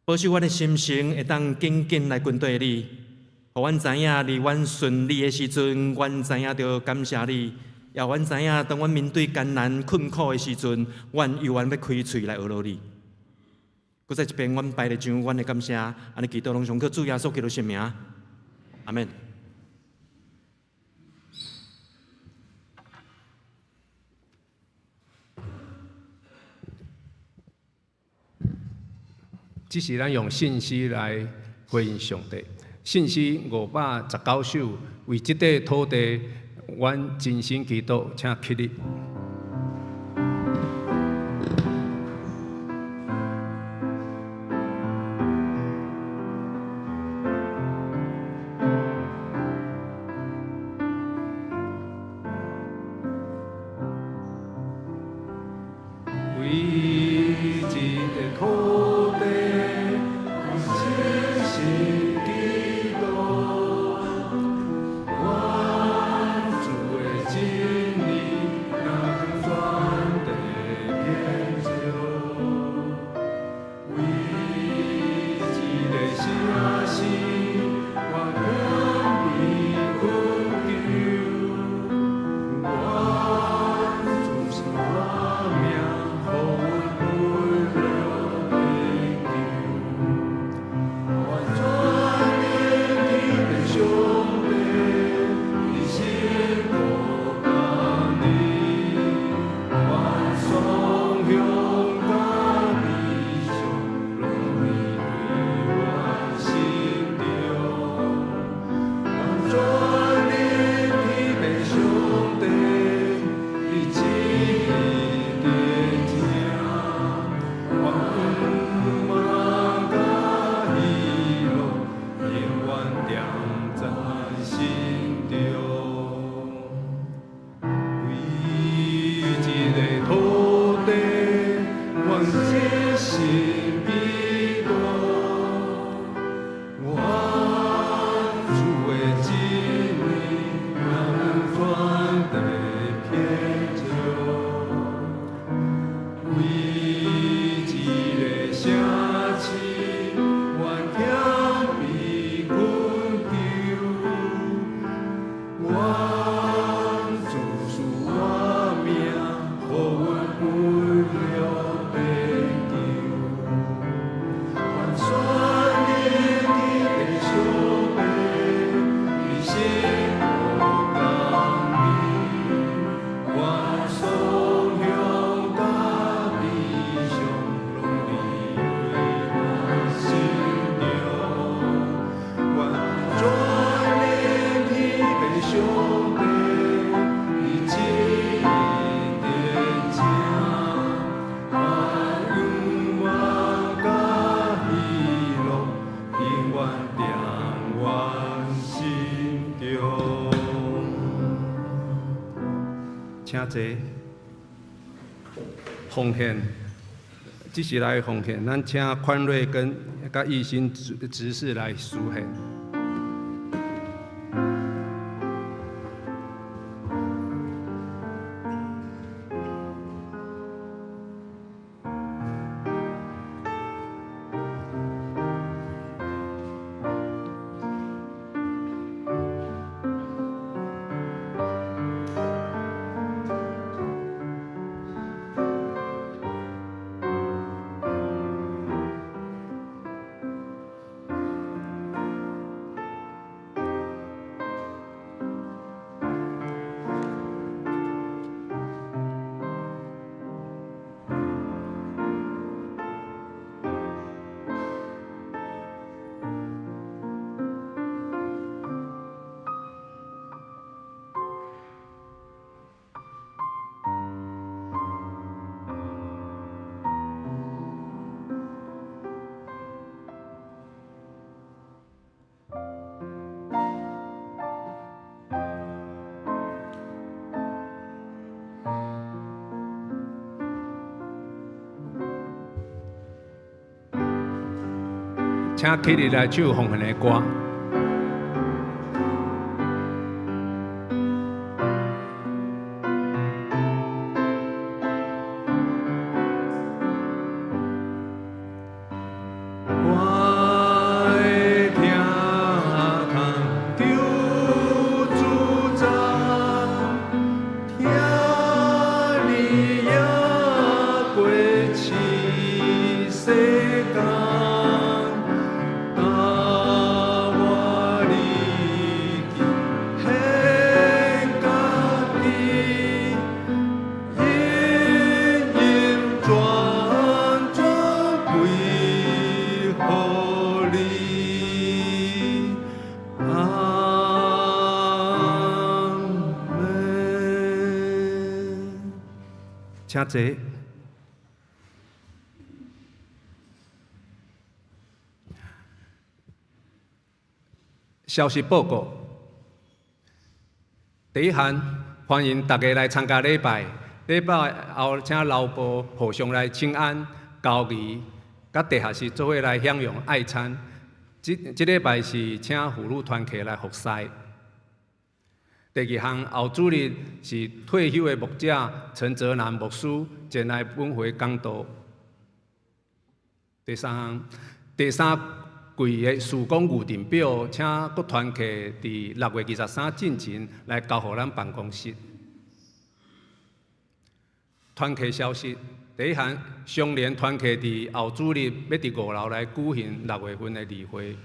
保守阮的心性会当紧紧来跟对你，互阮知影，伫阮顺利的时阵，阮知影着感谢你；也阮知影，当阮面对艰难困苦的时阵，阮犹原要开嘴来学罗你。搁再一遍，阮摆咧上阮的感谢，安尼祈祷拢上靠主耶稣基督圣名，阿门。这是咱用信息来回应上帝。信息519首，为这块土地，阮真心祈祷，请起立。为这块土地。请坐。奉献，即是来奉献。咱请宽瑞跟义兴执事来书献。请起立来唱奉献的歌。请坐。消息报告：第一项，欢迎大家来参加礼拜。礼拜后，请劳部互相来请安、交谊，甲地下室做伙来享用爱餐。这礼拜是请妇女团契来服侍。第二项，后主日是退休的牧者陈泽南牧师前来本会讲道。第三季的事工预定表，请各团契伫6月23进前来交予咱办公室。团契消息：第一项，相连团契伫后主日要伫5楼来举行6月份的例会，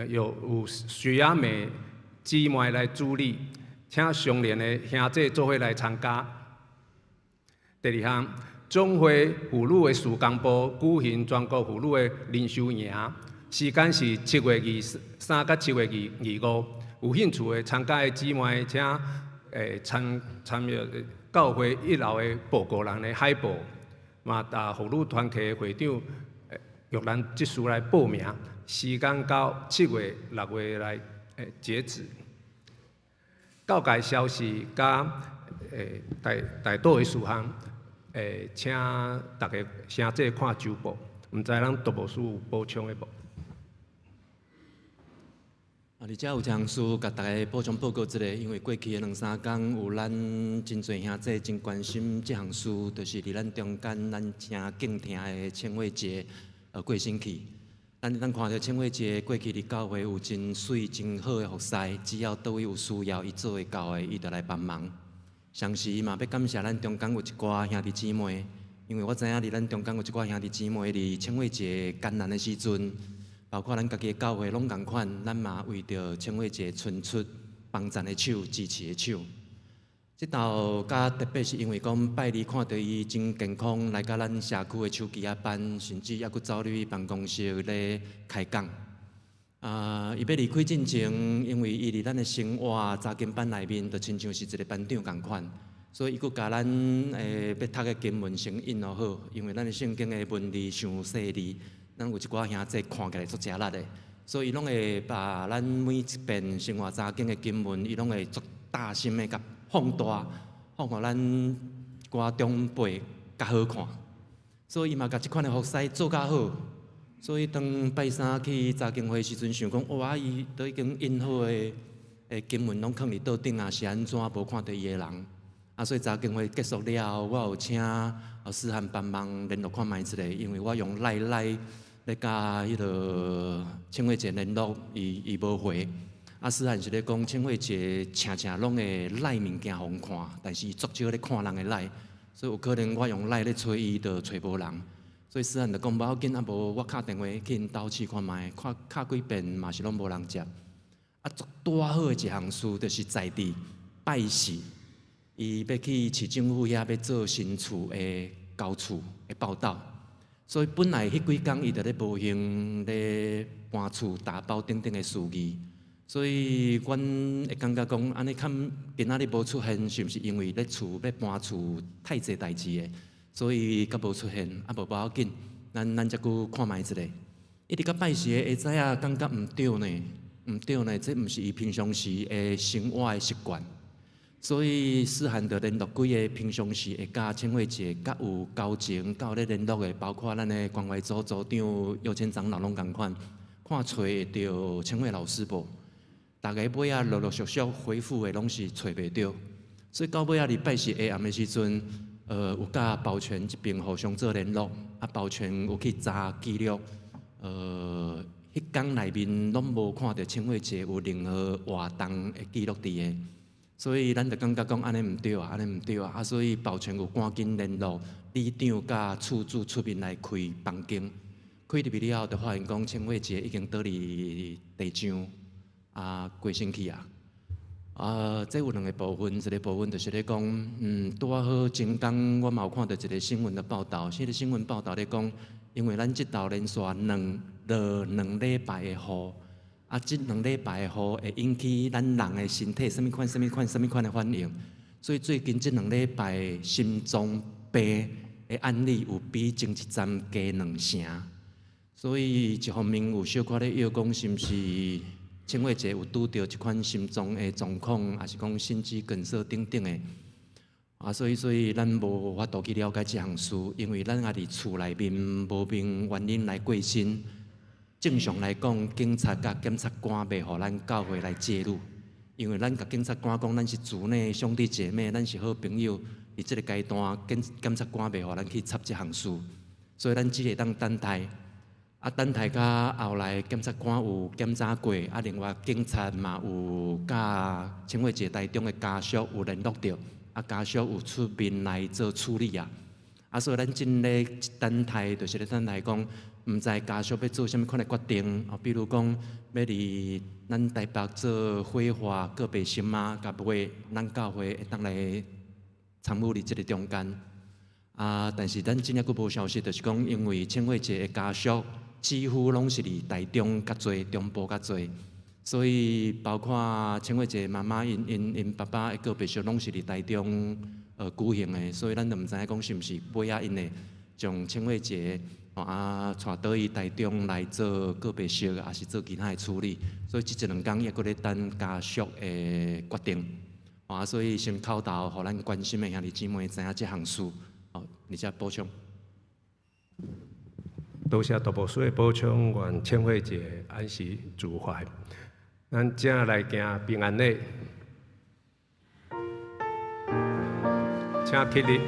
有徐雅美姊妹来主理，请相连的兄弟做伙来参加。第二项，总会妇女的事工部举行全国妇女的灵修营，时间是7月23到7月25。有兴趣的参加的姊妹，请参阅教会1楼的报告栏的海报，嘛妇女团契的会长玉兰执事来报名，时间到7月、6月来截止。教界消息甲大道的事项，请大家详细看周报。毋知咱杜牧师有补充的无？而且有张书甲大家补充报告一下，因为过去的2-3天有咱真侪兄弟真关心这项事，就是伫咱中间咱真敬听的千惠节过身去。咱看到千惠节过去伫教会有真水真好的服侍，只要倒位有需要，伊做会到的，伊就来帮忙。同时嘛，要感谢咱中间有一寡兄弟姊妹，因为我知影伫咱中间有一寡兄弟姊妹伫千惠节艰难的时阵。包括咱家己的教会拢共款，咱嘛为着千惠节伸出帮赞的手、支持的手。这道甲特别是因为讲拜二看到伊真健康，来甲咱社区的手机啊班，甚至还佫走入去办公室咧开讲。伊要离开进前，因为伊伫咱的生活查经班内面，就亲像是一个班长共款，所以伊佫甲咱要读的经文先印落好，因为咱的圣经的文字伤细腻。咱有一寡兄弟看起来足吃力的，所以伊拢会把咱每一遍生活查经的经文，伊拢会足大心的甲放大，放互咱寡长辈较好看，所以伊嘛甲即款的服饰做较好。所以当拜三去查经会时阵，想讲哇，伊都已经印好的经文拢放伫桌顶啊，是安怎无看到伊的人？啊，所以查经会结束了后，我有请思涵帮忙联络看卖一下，因为我用赖咧甲迄个庆惠节联络，伊无回。啊，思涵是咧讲庆惠节常拢会赖物件互阮看，但是伊足少咧看人的赖，所以有可能我用赖咧找伊，就找无人。所以思涵就讲无要紧，啊无我敲电话去因兜试看卖，敲几遍嘛是拢无人接。啊，足大好的一项事，就是在地拜祀。伊要去市政府遐要做新厝的交厝的报道，所以本来迄几工伊就咧无闲咧搬厝、打包等等的事宜，所以阮会感觉讲安尼今仔日无出现，是毋是因为咧厝要搬厝太济代志的，所以甲无出现，啊无要紧，咱则久看卖一下。一直甲拜祀的会知影感觉毋对呢，毋对呢，这毋是伊平常时的生活的习惯。所以思涵着联络几个平常时会甲庆惠节较有交情、较有咧联络的，包括咱的关怀组组长姚千长老拢共款，看找着庆惠老师无？大家尾仔陆陆续续回复的拢是找袂着，所以到尾仔伫拜祀下暗的时阵，有甲保全这边互相做联络，啊保全有去查记录，迄天内面拢无看到庆惠节有任何活动的记录伫的。所以咱就感觉讲安尼毋对啊，安尼毋对啊，所以保全有赶紧联络里长甲厝主出面来开房间，开入去了后，就发现讲庆惠节已经倒伫地上啊过身去啊。这有两个部分，一个部分就是咧讲，拄好前天我嘛有看到一个新闻的报道，迄个新闻报道咧讲，因为咱即道连续两礼拜的雨。啊，即2礼拜的雨会引起咱人的身体什么款的反应，所以最近即2礼拜心脏病的案例有比前一站加2成，所以一方面有小可咧要讲是毋是庆惠节有拄到一款心脏的状况，还是讲心肌梗塞等等的，啊，所以咱无法度去了解这项事，因为咱也伫厝内面无明原因来过身。正常来讲，警察甲检察官袂互咱教会来介入，因为咱甲检察官讲，咱是主内兄弟姐妹，咱是好朋友。伫即个阶段，检察官袂互咱去插即项事，所以咱只会当等待。啊，等待甲后来检察官有检查过，啊，另外警察嘛有甲庆惠节台中的家属有联络着，啊，家属有出面来做处理啊。啊，所以咱真咧等待，就是咧等待讲。毋知家属要做啥物款的决定，比如讲要伫咱台北做火化告别式嘛，甲尾咱教会会当来参与伫即个中间。啊，但是咱真正佫无消息，就是讲因为庆惠节的家属几乎拢是伫台中较侪，中部较侪，所以包括庆惠节妈妈因爸爸的告别式拢是伫台中举行的，所以咱就毋知影讲是毋是尾仔因会将庆惠节。啊，带倒去台中来做告别式，还是做其他的处理，所以即1、2天也搁咧等家属的决定。啊，所以先口头，互咱关心的兄弟姊妹知影即项事。哦，而且补充。多谢大牧师的补充，愿庆惠节安息主怀。咱正来行平安礼，请起立。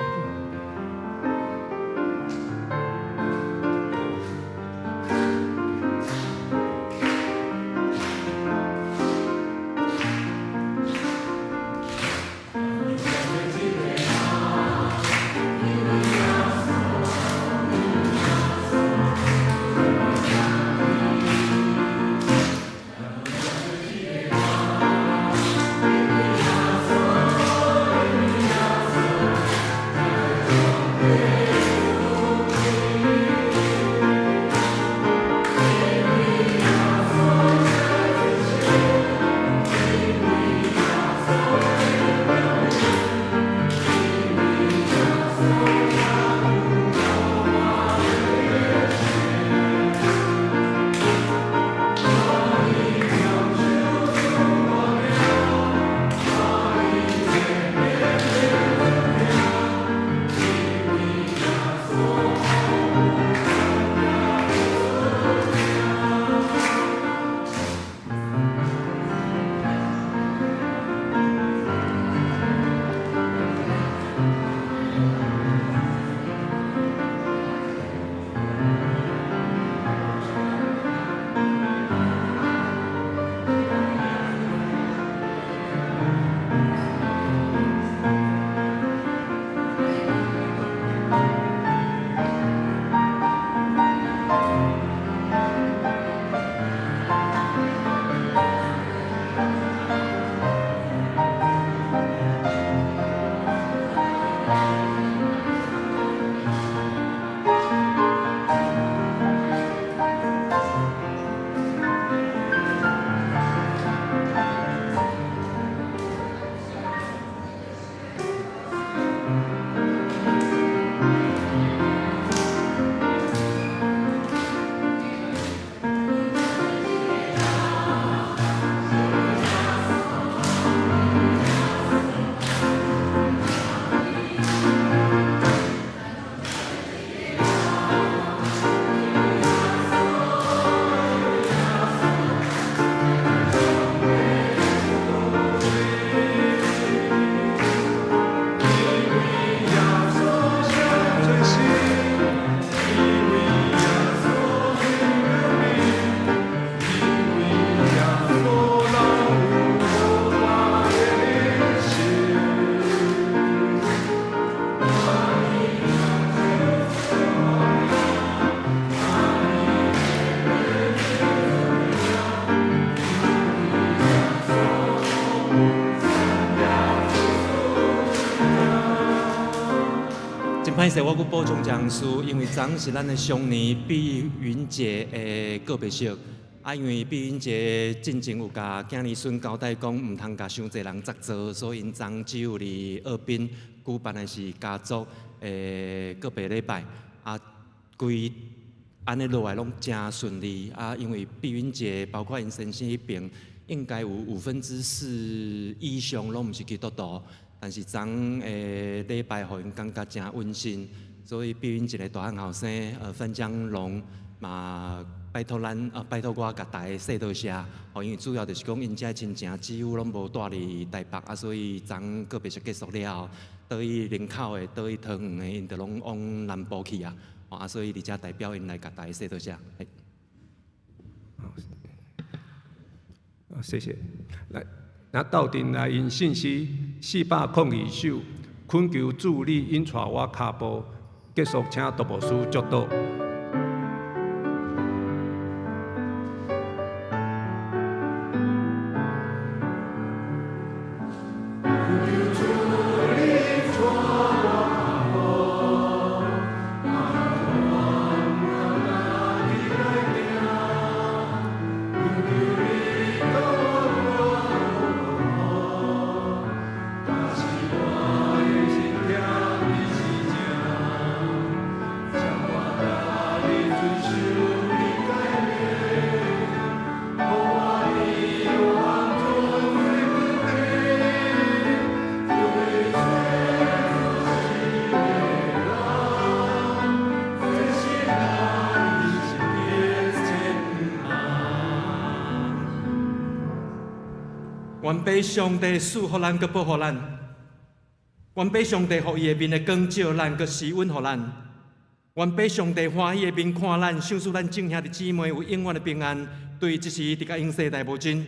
歹势，我阁补充一项事，因为昨是咱的上年碧云节的告别式，因为碧云节进前有甲囝儿孙交代讲，毋通甲伤侪人杂做，所以因昨只有伫二滨举办的是家族的告别礼拜，规安尼落来拢真顺利，因为碧云节包括因先生迄边，应该有4%以上拢毋是基督徒。但是昨礼拜，互因感觉真温馨，所以碧云一个大汉后生范江龙嘛，拜托我甲大家说多谢，因为主要就是讲因遮亲情姊夫拢无住伫台北，所以昨告别式结束了后，倒去林口的，倒去桃园的，因就拢往南部去啊，所以伫遮代表因来甲大家说多谢。谢谢。来。那斗阵来因信息402首，恳求助力引带我脚步，结束请杜牧师祝祷。愿被上帝赐福咱，佮保护咱；愿被上帝互伊的面的光照咱，佮施温互咱；愿被上帝欢喜的面看咱，赏赐咱众兄弟姊妹有永远的平安。对这时伫甲永世代无尽，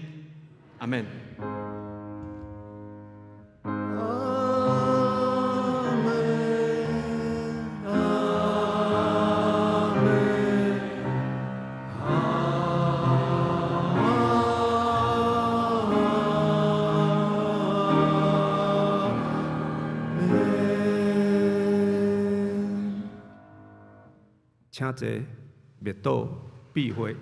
阿免。请坐，灭倒避讳。